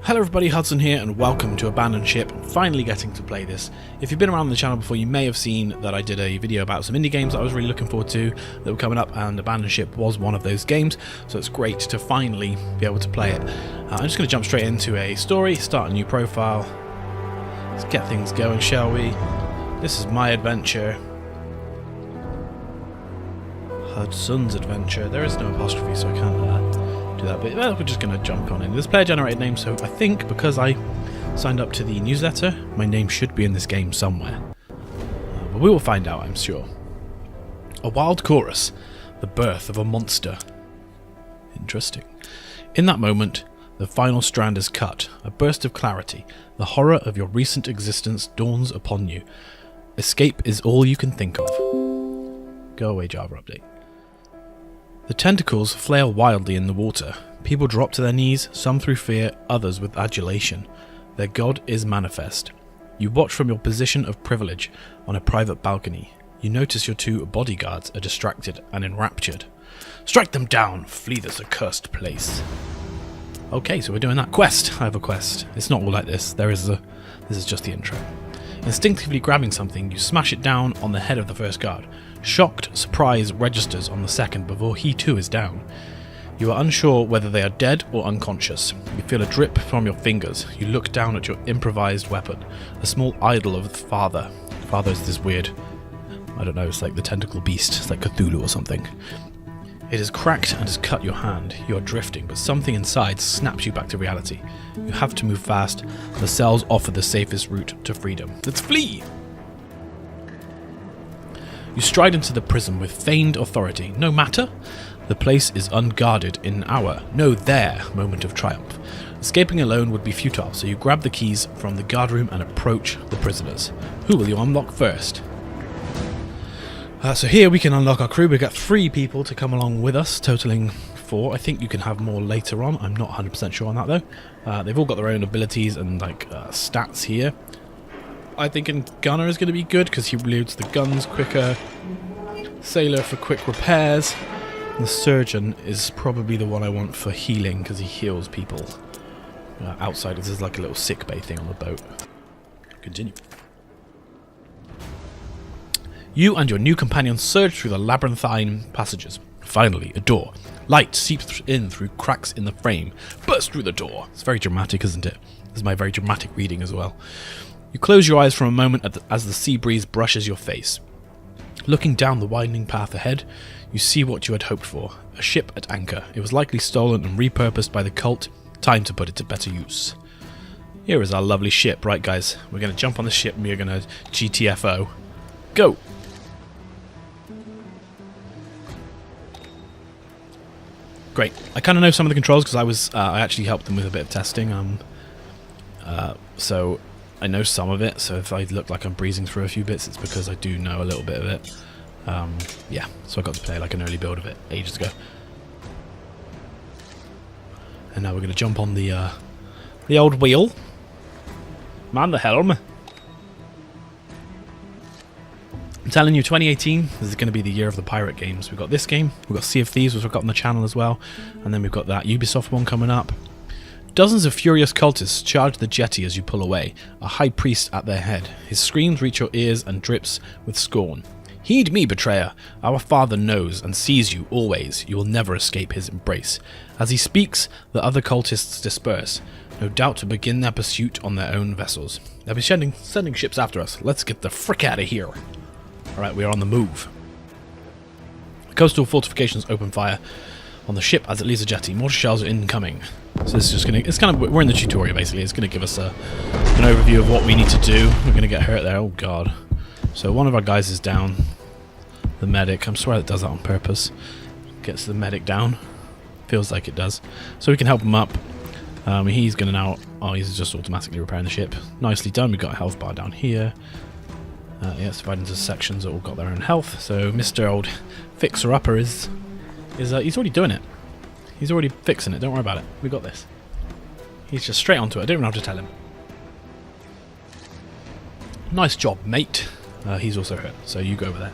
Hello everybody, Hudson here and welcome to Abandoned Ship. I'm finally getting to play this. If you've been around the channel before, you may have seen that I did a video about some indie games that I was really looking forward to that were coming up, and Abandoned Ship was one of those games, so it's great to finally be able to play it. I'm just going to jump straight into a story, start a new profile. Let's get things going, shall we? This is my adventure. Hudson's adventure. There is no apostrophe, so I can't do that bit. Well, we're just going to jump on in. There's player generated name, so I think because I signed up to the newsletter, my name should be in this game somewhere. But we will find out, I'm sure. A wild chorus. The birth of a monster. Interesting. In that moment, the final strand is cut. A burst of clarity. The horror of your recent existence dawns upon you. Escape is all you can think of. Go away, Java update. The tentacles flail wildly in the water. People drop to their knees, some through fear, others with adulation. Their god is manifest. You watch from your position of privilege on a private balcony. You notice your two bodyguards are distracted and enraptured. Strike them down! Flee this accursed place. Okay, so we're doing that. Quest! I have a quest. It's not all like this. This is just the intro. Instinctively grabbing something, you smash it down on the head of the first guard. Shocked surprise registers on the second before he too is down. You are unsure whether they are dead or unconscious. You feel a drip from your fingers. You look down at your improvised weapon, a small idol of the father. Father is this weird, I don't know, it's like the tentacle beast. It's like Cthulhu or something. It is cracked and has cut your hand. You are drifting, but something inside snaps you back to reality. You have to move fast. The cells offer the safest route to freedom. Let's flee! You stride into the prison with feigned authority. No matter. The place is unguarded in our, no their, moment of triumph. Escaping alone would be futile, so you grab the keys from the guard room and approach the prisoners. Who will you unlock first? So here we can unlock our crew. We've got 3 people to come along with us, totaling 4. I think you can have more later on. I'm not 100% sure on that though. They've all got their own abilities and stats here. I think a gunner is going to be good because he reloads the guns quicker. Sailor for quick repairs. And the surgeon is probably the one I want for healing because he heals people outside. This is like a little sick bay thing on the boat. Continue. You and your new companion surge through the labyrinthine passages. Finally, a door. Light seeps in through cracks in the frame. Burst through the door. It's very dramatic, isn't it? This is my very dramatic reading as well. You close your eyes for a moment as the sea breeze brushes your face. Looking down the winding path ahead, you see what you had hoped for. A ship at anchor. It was likely stolen and repurposed by the cult. Time to put it to better use. Here is our lovely ship. Right, guys. We're going to jump on the ship and we're going to GTFO. Go! Great. I kind of know some of the controls because I actually helped them with a bit of testing. So I know some of it. So if I look like I'm breezing through a few bits, it's because I do know a little bit of it. Yeah. So I got to play like an early build of it ages ago. And now we're going to jump on the old wheel. Man the helm. I'm telling you, 2018 this is going to be the year of the pirate games. We've got this game, we've got Sea of Thieves, which I've got on the channel as well, and then we've got that Ubisoft one coming up. Dozens of furious cultists charge the jetty as you pull away, a high priest at their head. His screams reach your ears and drips with scorn. Heed me, betrayer. Our father knows and sees you always. You will never escape his embrace. As he speaks, the other cultists disperse, no doubt to begin their pursuit on their own vessels. They'll be sending ships after us. Let's get the frick out of here. Alright, we are on the move. Coastal fortifications open fire on the ship as it leaves the jetty. Mortar shells are incoming. So this is just we're in the tutorial basically. It's going to give us an overview of what we need to do. We're going to get hurt there. Oh god. So one of our guys is down. The medic. I'm sure it does that on purpose. Gets the medic down. Feels like it does. So we can help him up. He's going to now... Oh, he's just automatically repairing the ship. Nicely done. We've got a health bar down here. Yes, divided into sections that all got their own health. So Mr. Old Fixer-Upper is he's already doing it. He's already fixing it. Don't worry about it. We got this. He's just straight onto it. I don't even have to tell him. Nice job, mate. He's also hurt, so you go over there.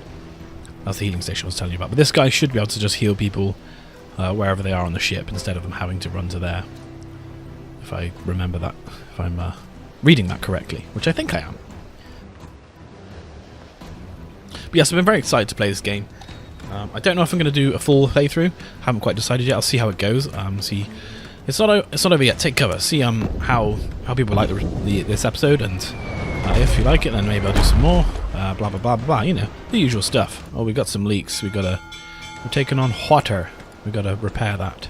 That's the healing station I was telling you about. But this guy should be able to just heal people wherever they are on the ship instead of them having to run to there. if I remember that, if I'm reading that correctly, which I think I am. But yes, I've been very excited to play this game. I don't know if I'm going to do a full playthrough. Haven't quite decided yet. I'll see how it goes. See, it's not over yet. Take cover. See how people like this episode, and if you like it, then maybe I'll do some more. Blah blah blah blah. You know, the usual stuff. Oh, we got some leaks. We're taking on water. We got to repair that.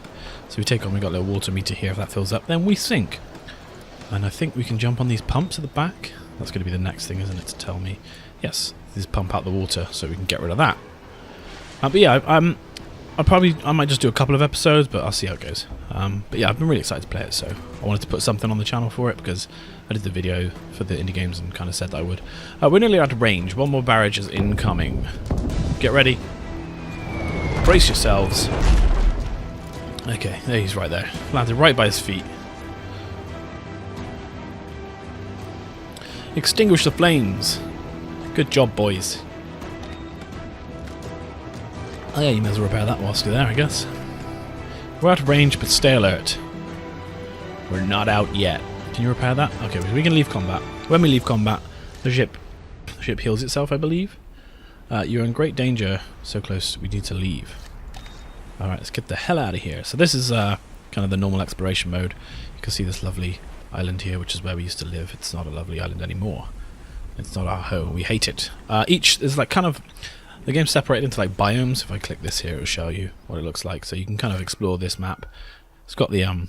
So we got a little water meter here. If that fills up, then we sink. And I think we can jump on these pumps at the back. That's going to be the next thing, isn't it? To tell me, yes, these pump out the water, so we can get rid of that. But yeah, I might just do a couple of episodes, but I'll see how it goes. But yeah, I've been really excited to play it, so I wanted to put something on the channel for it because I did the video for the indie games and kind of said that I would. We're nearly out of range. One more barrage is incoming. Get ready. Brace yourselves. Okay, there he's right there. Landed right by his feet. Extinguish the flames. Good job, boys. Oh yeah, you may as well repair that whilst you're there, I guess. We're out of range, but stay alert. We're not out yet. Can you repair that? Okay, we can leave combat. When we leave combat, the ship heals itself, I believe. You're in great danger. So close, we need to leave. Alright, let's get the hell out of here. So this is kind of the normal exploration mode. You can see this lovely island here, which is where we used to live. It's not a lovely island anymore. It's not our home. We hate it. Each is like kind of... The game's separated into like biomes. If I click this here, it'll show you what it looks like. So you can kind of explore this map. It's got the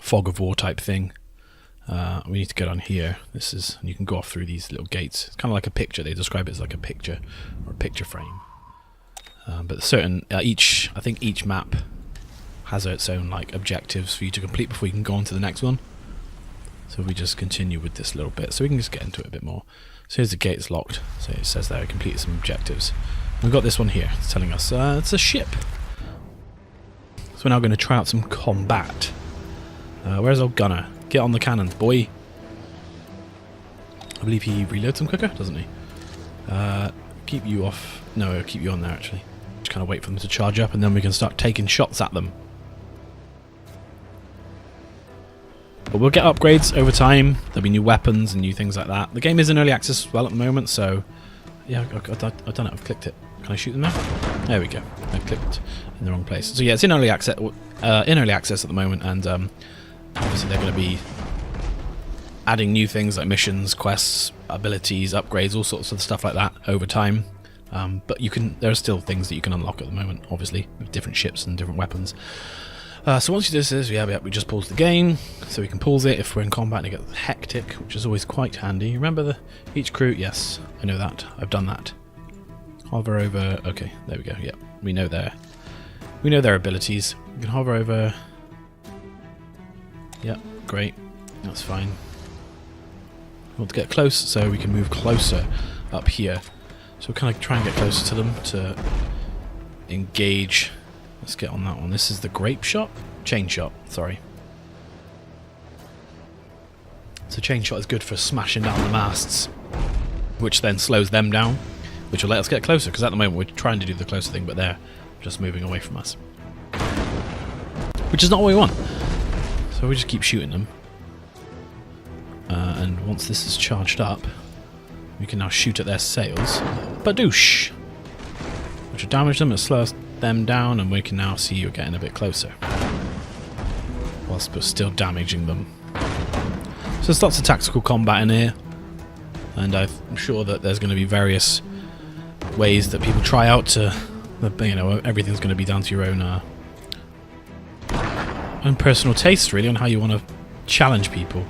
fog of war type thing. We need to get on here. This is, and you can go off through these little gates. It's kind of like a picture. They describe it as like a picture or a picture frame. But certain I think each map has its own like objectives for you to complete before you can go on to the next one. So we just continue with this little bit, so we can just get into it a bit more. So here's the gate, it's locked. So it says there, I completed some objectives. We've got this one here, it's telling us it's a ship. So we're now going to try out some combat. Where's old Gunner? Get on the cannons, boy. I believe he reloads them quicker, doesn't he? Keep you off. No, I'll keep you on there actually. Just kind of wait for them to charge up, and then we can start taking shots at them. But we'll get upgrades over time. There'll be new weapons and new things like that. The game is in early access as well at the moment, so yeah, I've done it. I've clicked it. Can I shoot them now? There we go. I clicked in the wrong place. So yeah, it's in early access. At the moment, and obviously they're going to be adding new things like missions, quests, abilities, upgrades, all sorts of stuff like that over time. But there are still things that you can unlock at the moment, obviously, with different ships and different weapons. So once you do this, we just pause the game, so we can pause it if we're in combat and it gets hectic, which is always quite handy. Remember each crew? Yes, I know that. I've done that. Hover over. Okay, there we go. Yeah, we know their abilities. We can hover over. Yeah, great. That's fine. We want to get close, so we can move closer up here. So we'll kind of try and get closer to them to engage. Let's get on that one. This is the grape shot? Chain shot, sorry. So chain shot is good for smashing down the masts, which then slows them down, which will let us get closer, because at the moment we're trying to do the closer thing, but they're just moving away from us. Which is not what we want. So we just keep shooting them. And once this is charged up, we can now shoot at their sails. Badoosh! Which will damage them and slow them down, and we can now see you're getting a bit closer. Whilst we're still damaging them. So there's lots of tactical combat in here. And I'm sure that there's going to be various ways that people try out to... everything's going to be down to your own personal taste, really, on how you want to challenge people.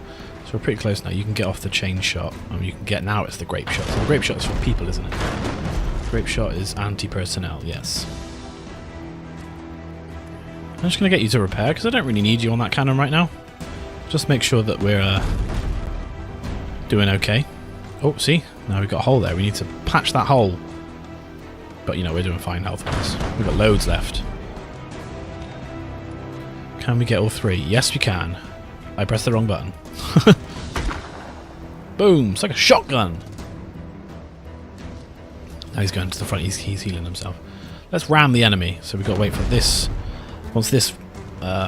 So we're pretty close now. You can get off the chain shot. You can get now. It's the grape shot. So the grape shot is for people, isn't it? Grape shot is anti-personnel. Yes. I'm just going to get you to repair because I don't really need you on that cannon right now. Just make sure that we're doing okay. Oh, see? Now we've got a hole there. We need to patch that hole. But, we're doing fine health-wise. We've got loads left. Can we get all three? Yes, we can. I pressed the wrong button. Boom! It's like a shotgun! Now he's going to the front. He's healing himself. Let's ram the enemy. So we've got to wait for this. Once this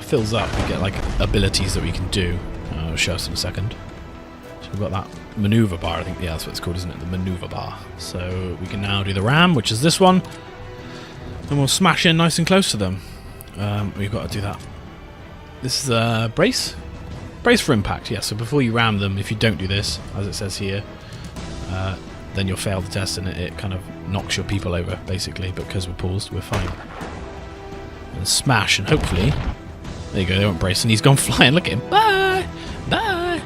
fills up, we get like abilities that we can do. I'll show us in a second. So we've got that maneuver bar, I think. Yeah, that's what it's called, isn't it? The maneuver bar. So we can now do the ram, which is this one. And we'll smash in nice and close to them. We've got to do that. This is brace. Brace for impact, yeah. So before you ram them, if you don't do this, as it says here, then you'll fail the test and it kind of knocks your people over, basically. But because we're paused, we're fine. And smash, and hopefully... There you go, they won't brace, and he's gone flying. Look at him. Bye! Bye!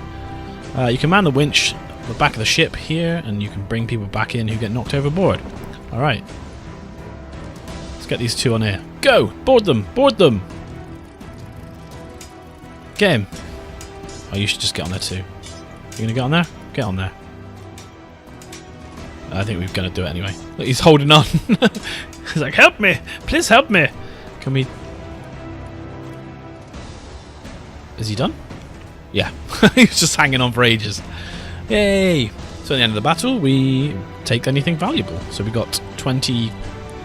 You can man the winch at the back of the ship here, and you can bring people back in who get knocked overboard. Alright. Let's get these two on here. Go! Board them! Board them! Get him! Oh, you should just get on there too. You gonna get on there? Get on there. I think we're gonna do it anyway. Look, he's holding on. He's like, help me! Please help me! Can we... Is he done? Yeah. He's just hanging on for ages. Yay! So at the end of the battle, we take anything valuable. So we got 20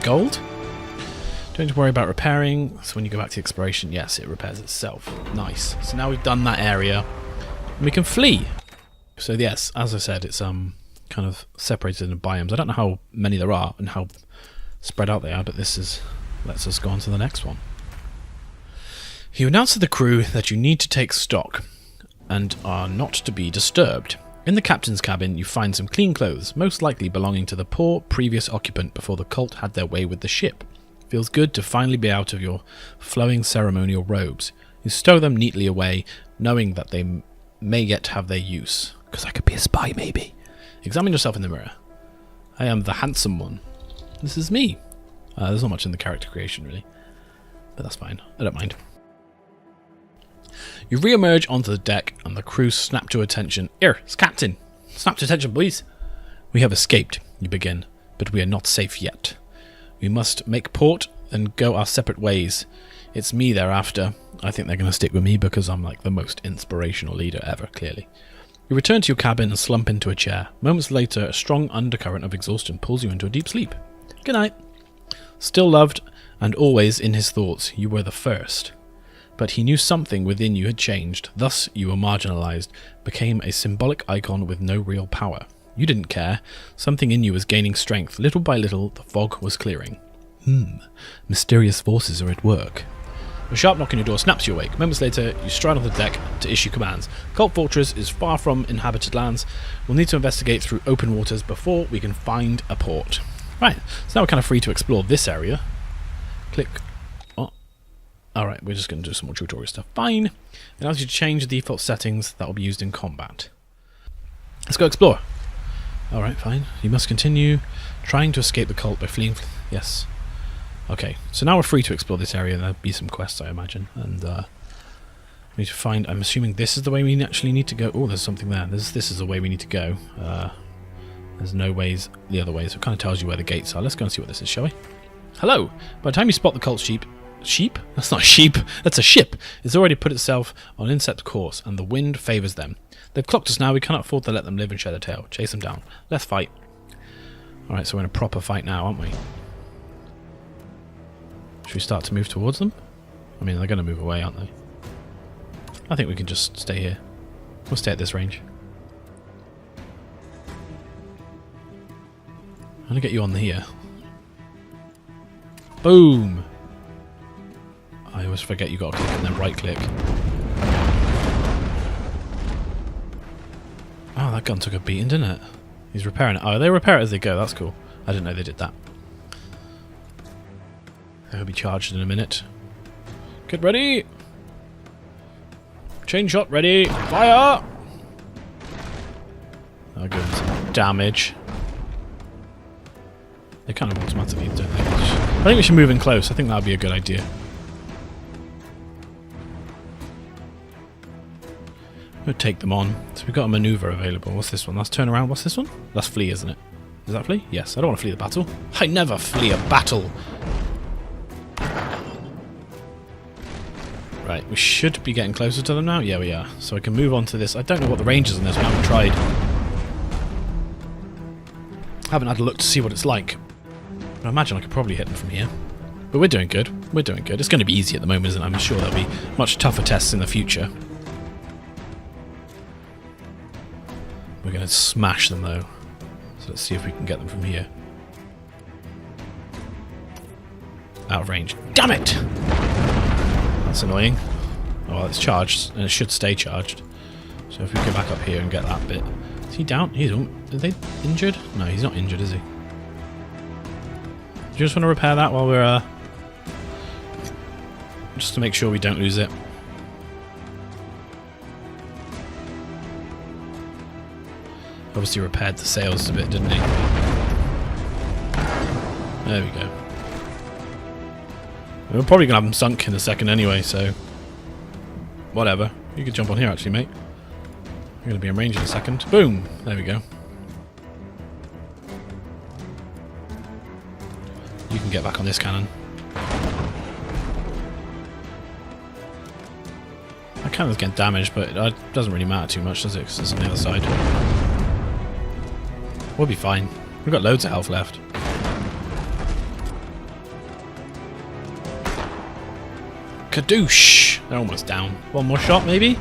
gold. Don't worry about repairing. So when you go back to exploration, yes, it repairs itself. Nice. So now we've done that area, and we can flee. So yes, as I said, it's kind of separated into biomes. I don't know how many there are and how spread out they are, but this is lets us go on to the next one. You announce to the crew that you need to take stock and are not to be disturbed. In the captain's cabin, you find some clean clothes, most likely belonging to the poor previous occupant before the cult had their way with the ship. Feels good to finally be out of your flowing ceremonial robes. You stow them neatly away, knowing that they may yet have their use. Because I could be a spy, maybe. Examine yourself in the mirror. I am the handsome one. This is me. There's not much in the character creation, really. But that's fine. I don't mind. You re-emerge onto the deck, and the crew snap to attention. Here, it's Captain. Snap to attention, please. We have escaped, you begin, but we are not safe yet. We must make port and go our separate ways. It's me they're after. I think they're going to stick with me because I'm like the most inspirational leader ever, clearly. You return to your cabin and slump into a chair. Moments later, a strong undercurrent of exhaustion pulls you into a deep sleep. Good night. Still loved and always in his thoughts, you were the first. But he knew something within you had changed. Thus, you were marginalized, became a symbolic icon with no real power. You didn't care. Something in you was gaining strength. Little by little, the fog was clearing. Mysterious forces are at work. A sharp knock on your door snaps you awake. Moments later, you stride on the deck to issue commands. Cult Fortress is far from inhabited lands. We'll need to investigate through open waters before we can find a port. Right, so now we're kind of free to explore this area. Click. Oh. Alright, we're just going to do some more tutorial stuff. Fine. It allows you to change the default settings that will be used in combat. Let's go explore. Alright, fine. You must continue trying to escape the cult by fleeing. Yes. Okay, so now we're free to explore this area. There'll be some quests, I imagine. And we need to find... I'm assuming this is the way we actually need to go. Oh, there's something there. This is the way we need to go. There's no ways the other way, so it kind of tells you where the gates are. Let's go and see what this is, shall we? Hello! By the time you spot the cult sheep... Sheep? That's not a sheep. That's a ship. It's already put itself on an inset course, and the wind favours them. They've clocked us now. We cannot afford to let them live and share their tail. Chase them down. Let's fight. Alright, so we're in a proper fight now, aren't we? Should we start to move towards them? I mean, they're going to move away, aren't they? I think we can just stay here. We'll stay at this range. I'm going to get you on here. Boom! I always forget you got to click and then right click. Oh, that gun took a beating, didn't it? He's repairing it. Oh, they repair it as they go. That's cool. I didn't know they did that. They'll be charged in a minute. Get ready! Chain shot ready! Fire! Oh, good. Some damage. They kind of automatically, don't they? I think we should move in close. I think that would be a good idea. We'll take them on. So we've got a maneuver available. What's this one? That's turn around. What's this one? That's flee, isn't it? Is that flee? Yes. I don't want to flee the battle. I never flee a battle! Right, we should be getting closer to them now. Yeah, we are. So I can move on to this. I don't know what the range is on this. We haven't tried. Haven't had a look to see what it's like. I imagine I could probably hit them from here. But we're doing good. We're doing good. It's going to be easy at the moment, isn't it? I'm sure there'll be much tougher tests in the future. We're going to smash them, though. So let's see if we can get them from here. Out of range. Damn it! That's annoying. Oh, well, it's charged, and it should stay charged. So if we go back up here and get that bit. Is he down? He's... Are they injured? No, he's not injured, is he? Do you just want to repair that while we're... just to make sure we don't lose it. Obviously repaired the sails a bit, didn't he? There we go. We're probably going to have them sunk in a second anyway, so... whatever. You could jump on here actually, mate. You're going to be in range in a second. Boom! There we go. You can get back on this cannon. That cannon's getting damaged, but it doesn't really matter too much, does it? Because it's on the other side. We'll be fine. We've got loads of health left. Kadoosh! They're almost down. One more shot, maybe?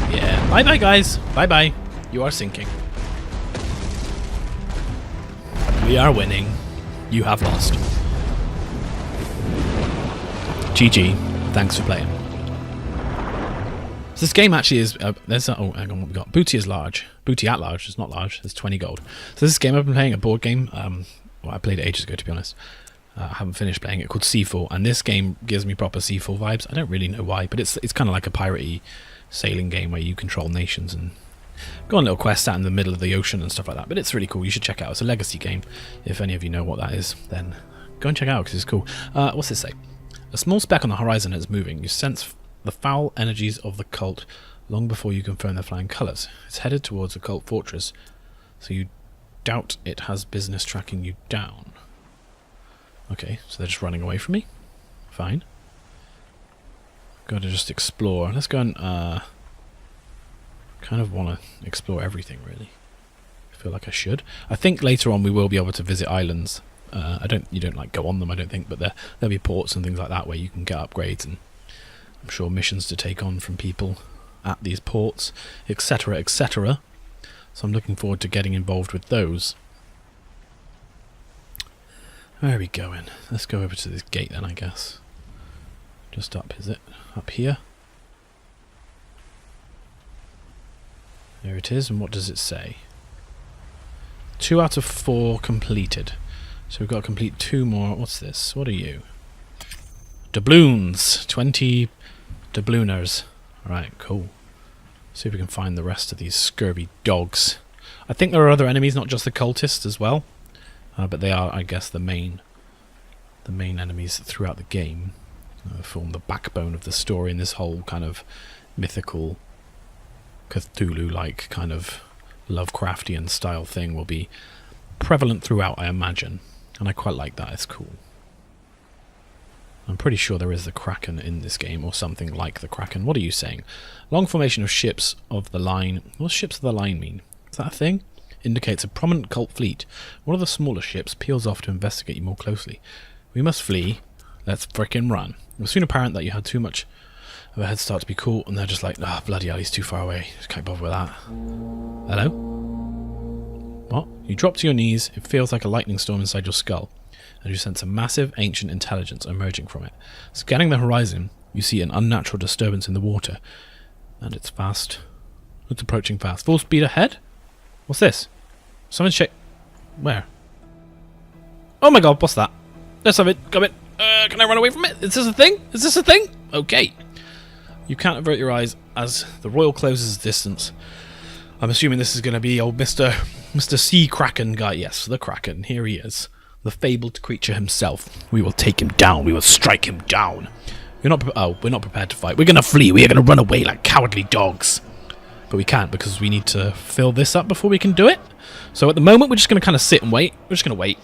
Yeah. Bye-bye, guys. Bye-bye. You are sinking. We are winning. You have lost. GG. Thanks for playing. So this game actually is... oh, hang on, what we got? Booty is large. Booty at large. It's not large. It's 20 gold. So this game I've been playing, a board game. Well, I played it ages ago, to be honest. I haven't finished playing it, called Seafall. And this game gives me proper Seafall vibes. I don't really know why, but it's kind of like a piratey sailing game where you control nations and go on little quests out in the middle of the ocean and stuff like that. But it's really cool. You should check it out. It's a legacy game. If any of you know what that is, then go and check it out because it's cool. What's this say? A small speck on the horizon is moving. You sense the foul energies of the cult long before you confirm their flying colours. It's headed towards a cult fortress, so you doubt it has business tracking you down. Okay, so they're just running away from me. Fine. Got to just explore. Let's go and kind of want to explore everything, really. I feel like I should. I think later on we will be able to visit islands. You don't like go on them, I don't think, but there'll be ports and things like that where you can get upgrades and I'm sure missions to take on from people at these ports, etc., etc. So I'm looking forward to getting involved with those. Where are we going? Let's go over to this gate then, I guess. Just up, is it? Up here? There it is, and what does it say? 2 out of 4 completed. So we've got to complete 2 more. What's this? What are you? Doubloons! 20 doublooners. Alright, cool. See if we can find the rest of these scurvy dogs. I think there are other enemies, not just the cultists as well. But they are, I guess, the main enemies throughout the game. Form the backbone of the story, and this whole kind of mythical Cthulhu-like kind of Lovecraftian style thing will be prevalent throughout, I imagine. And I quite like that, it's cool. I'm pretty sure there is the Kraken in this game, or something like the Kraken. What are you saying? Long formation of ships of the line. What does ships of the line mean? Is that a thing? Indicates a prominent cult fleet. One of the smaller ships peels off to investigate you more closely. We must flee. Let's frickin' run. It was soon apparent that you had too much of a head start to be cool, and they're just like, ah, bloody hell, he's too far away. Just can't bother with that. Hello? What? You drop to your knees. It feels like a lightning storm inside your skull, and you sense a massive, ancient intelligence emerging from it. Scanning the horizon, you see an unnatural disturbance in the water, and it's fast. It's approaching fast. Full speed ahead? What's this? Someone's check. Where? Oh my god, what's that? Let's have it. Come in. Can I run away from it? Is this a thing? Is this a thing? Okay. You can't avert your eyes as the royal closes distance. I'm assuming this is going to be old Mr. Sea Kraken guy. Yes, the Kraken. Here he is. The fabled creature himself. We will take him down. We will strike him down. We're not prepared to fight. We're going to flee. We are going to run away like cowardly dogs. But we can't because we need to fill this up before we can do it. So at the moment, we're just going to kind of sit and wait. We're just going to wait.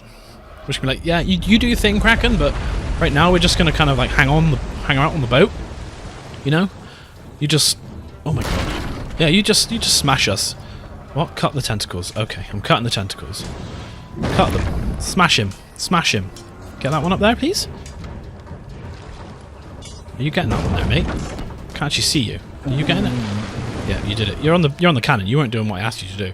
We're just going to be like, yeah, you do your thing, Kraken, but right now we're just going to kind of like hang out on the boat. You know? You just... Oh my god. Yeah, you just smash us. What? Cut the tentacles. Okay, I'm cutting the tentacles. Cut them. Smash him. Smash him. Get that one up there, please. Are you getting that one there, mate? Can't actually see you. Are you getting it? Yeah, you did it. You're on the cannon. You weren't doing what I asked you to do.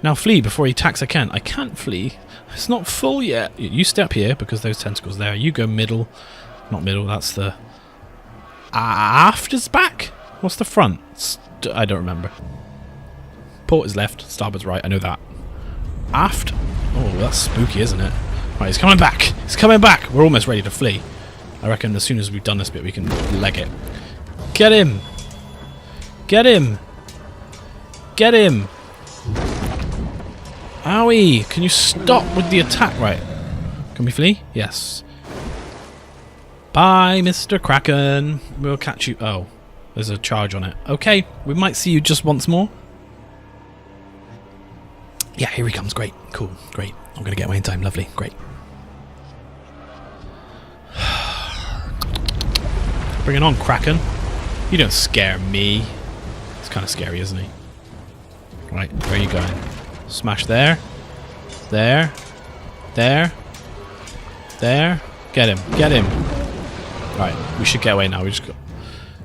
Now flee before he attacks again. I can't flee. It's not full yet. You step here because those tentacles there. You go middle. Not middle, that's the... aft is back? What's the front? I don't remember. Port is left, starboard's right, I know that. Aft? Oh, that's spooky, isn't it? Right, he's coming back! He's coming back! We're almost ready to flee. I reckon as soon as we've done this bit, we can leg it. Get him! Get him! Get him! Owie! Can you stop with the attack? Right. Can we flee? Yes. Bye, Mr. Kraken. We'll catch you. Oh, there's a charge on it. Okay, we might see you just once more. Yeah, here he comes. Great. Cool. Great. I'm going to get away in time. Lovely. Great. Bring it on, Kraken. You don't scare me. It's kind of scary, isn't he? Right, where are you going? Smash there. There. There. There. Get him. Get him. Right, we should get away now. We just got...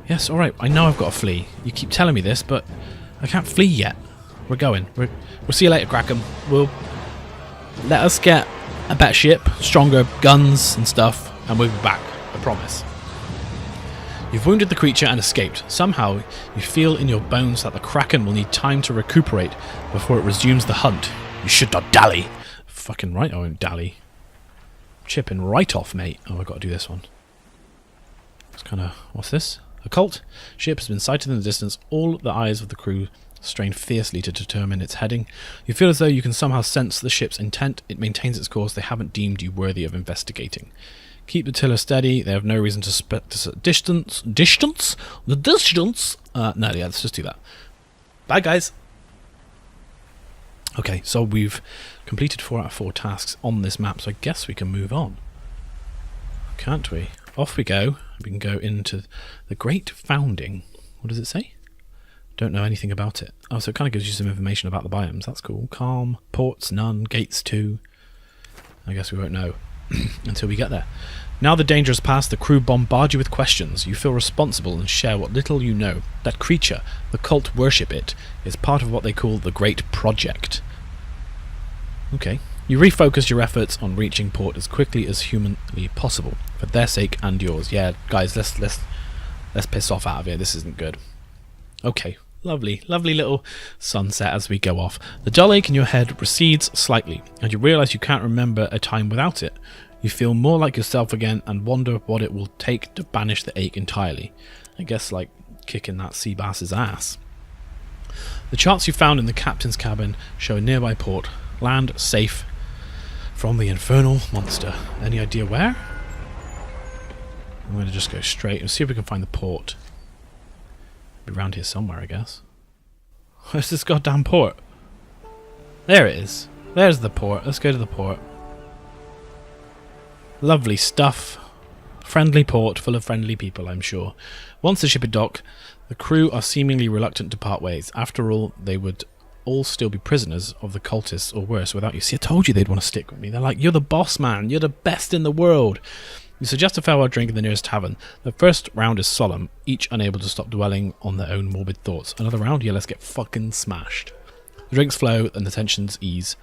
Yes, alright. I know I've got to flee. You keep telling me this, but I can't flee yet. We're going. We'll see you later, Kraken. We'll... Let us get a better ship, stronger guns and stuff, and we'll be back. I promise. You've wounded the creature and escaped. Somehow, you feel in your bones that the Kraken will need time to recuperate before it resumes the hunt. You should not dally. Fucking right I won't dally. Chipping right off, mate. Oh, I've got to do this one. It's kind of... What's this? A cult? Ship has been sighted in the distance. All the eyes of the crew strain fiercely to determine its heading. You feel as though you can somehow sense the ship's intent. It maintains its course. They haven't deemed you worthy of investigating. Keep the tiller steady. They have no reason to distance. The distance? No, yeah, let's just do that. Bye, guys. Okay, so we've completed 4 out of 4 tasks on this map, so I guess we can move on. Can't we? Off we go. We can go into the Great Founding. What does it say? Don't know anything about it. Oh, so it kind of gives you some information about the biomes. That's cool. Calm, ports, none, gates 2. I guess we won't know until we get there. Now the danger has passed, the crew bombard you with questions. You feel responsible and share what little you know. That creature, the cult worship it, is part of what they call the Great Project. Okay. You refocus your efforts on reaching port as quickly as humanly possible, for their sake and yours. Yeah, guys, let's piss off out of here. This isn't good. Okay, lovely little sunset as we go off. The dull ache in your head recedes slightly, and you realise you can't remember a time without it. You feel more like yourself again and wonder what it will take to banish the ache entirely. I guess like kicking that sea bass's ass. The charts you found in the captain's cabin show a nearby port. Land safe from the infernal monster. Any idea where? I'm going to just go straight and see if we can find the port. Be around here somewhere, I guess. Where's this goddamn port? There it is. There's the port. Let's go to the port. Lovely stuff. Friendly port full of friendly people, I'm sure. Once the ship is docked, the crew are seemingly reluctant to part ways. After all, they would all still be prisoners of the cultists, or worse, without you. See, I told you they'd want to stick with me. They're like, you're the boss, man. You're the best in the world. You suggest a farewell drink in the nearest tavern. The first round is solemn, each unable to stop dwelling on their own morbid thoughts. Another round? Yeah, let's get fucking smashed. The drinks flow and the tensions ease.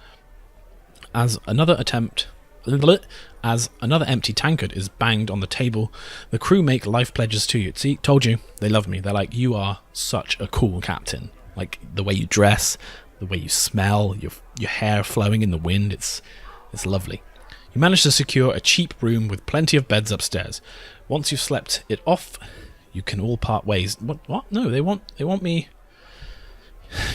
As another empty tankard is banged on the table, the crew make life pledges to you. See, told you, they love me. They're like, you are such a cool captain. Like, the way you dress, the way you smell, your hair flowing in the wind, it's lovely. You manage to secure a cheap room with plenty of beds upstairs. Once you've slept it off, you can all part ways. What? No, they want me...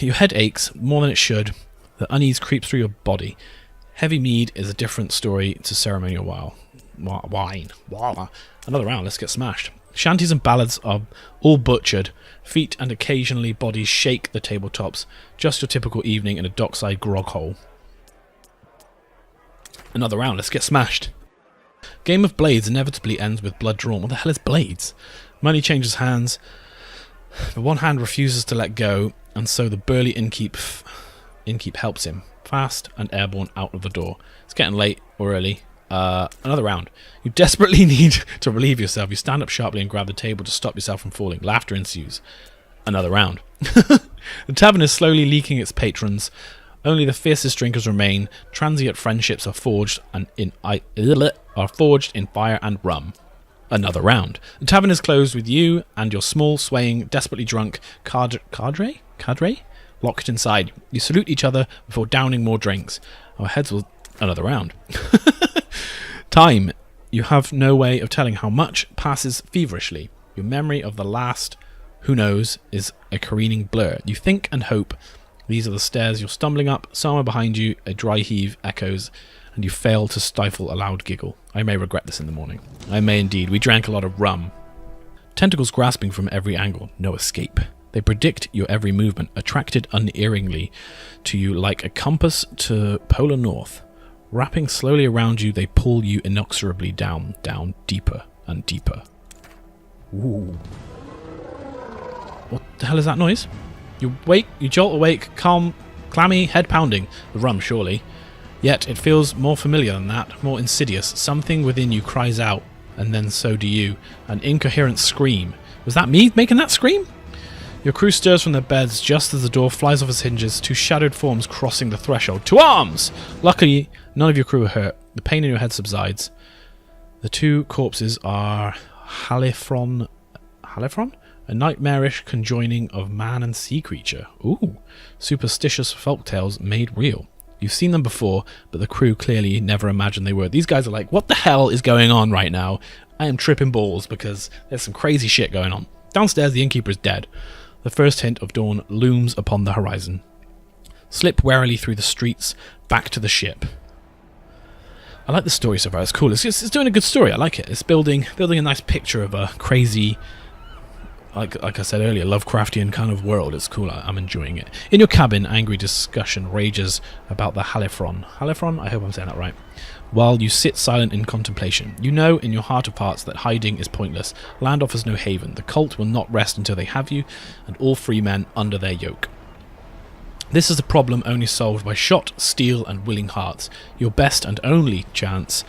Your head aches more than it should. The unease creeps through your body. Heavy mead is a different story to ceremonial wine. Another round, let's get smashed. Shanties and ballads are all butchered. Feet and occasionally bodies shake the tabletops. Just your typical evening in a dockside grog hole. Another round, let's get smashed. Game of Blades inevitably ends with blood drawn. What the hell is Blades? Money changes hands. The one hand refuses to let go, and so the burly innkeep helps him. Fast and airborne out of the door. It's getting late, or early. Another round. You desperately need to relieve yourself. You stand up sharply and grab the table to stop yourself from falling. Laughter ensues. Another round. The tavern is slowly leaking its patrons. Only the fiercest drinkers remain. Transient friendships are forged in fire and rum. Another round. The tavern is closed with you and your small, swaying, desperately drunk cadre locked inside. You salute each other before downing more drinks. Our heads will... Another round. Time. You have no way of telling how much passes feverishly. Your memory of the last, who knows, is a careening blur. You think and hope. These are the stairs you're stumbling up. Somewhere behind you, a dry heave echoes, and you fail to stifle a loud giggle. I may regret this in the morning. I may indeed. We drank a lot of rum. Tentacles grasping from every angle. No escape. They predict your every movement, attracted unerringly to you like a compass to polar north. Wrapping slowly around you, they pull you inexorably down, deeper and deeper. Ooh. What the hell is that noise? You wake, you jolt awake, calm, clammy, head pounding. The rum, surely. Yet it feels more familiar than that, more insidious. Something within you cries out, and then so do you. An incoherent scream. Was that me making that scream? Your crew stirs from their beds just as the door flies off its hinges, two shadowed forms crossing the threshold. To arms! Luckily, none of your crew are hurt. The pain in your head subsides. The two corpses are Halifron? A nightmarish conjoining of man and sea creature. Ooh, superstitious folktales made real. You've seen them before, but the crew clearly never imagined they were. These guys are like, what the hell is going on right now? I am tripping balls because there's some crazy shit going on. Downstairs, the innkeeper is dead. The first hint of dawn looms upon the horizon. Slip warily through the streets, back to the ship. I like the story so far. It's cool. It's doing a good story. I like it. It's building a nice picture of a crazy, like I said earlier, Lovecraftian kind of world. It's cool. I'm enjoying it. In your cabin, angry discussion rages about the Halifron. Halifron? I hope I'm saying that right. While you sit silent in contemplation, you know in your heart of hearts that hiding is pointless. Land offers no haven. The cult will not rest until they have you, and all free men under their yoke. This is a problem only solved by shot, steel, and willing hearts. Your best and only chance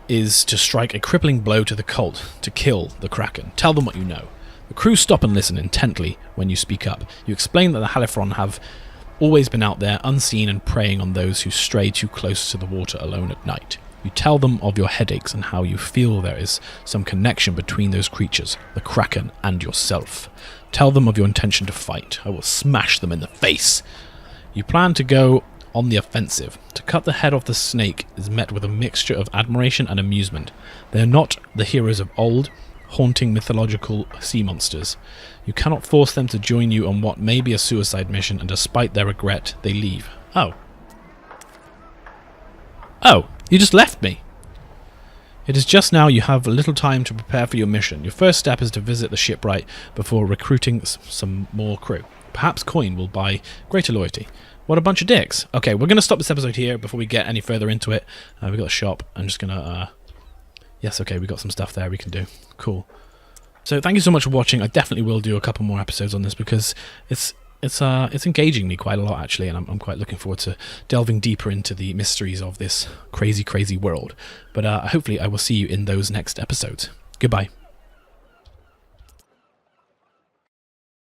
is to strike a crippling blow to the cult, to kill the Kraken. Tell them what you know. The crew stop and listen intently when you speak up. You explain that the Halifron have always been out there, unseen and preying on those who stray too close to the water alone at night. You tell them of your headaches and how you feel there is some connection between those creatures, the Kraken and yourself. Tell them of your intention to fight. I will smash them in the face. You plan to go on the offensive. To cut the head off the snake is met with a mixture of admiration and amusement. They are not the heroes of old, haunting mythological sea monsters. You cannot force them to join you on what may be a suicide mission, and despite their regret, they leave. Oh, you just left me. It is just now you have a little time to prepare for your mission. Your first step is to visit the shipwright before recruiting some more crew. Perhaps coin will buy greater loyalty. What a bunch of dicks. Okay, we're going to stop this episode here before we get any further into it. We've got a shop. I'm just going to... Yes, okay, we got some stuff there we can do. Cool. So thank you so much for watching. I definitely will do a couple more episodes on this because it's engaging me quite a lot actually, and I'm quite looking forward to delving deeper into the mysteries of this crazy, crazy world. But hopefully I will see you in those next episodes. Goodbye.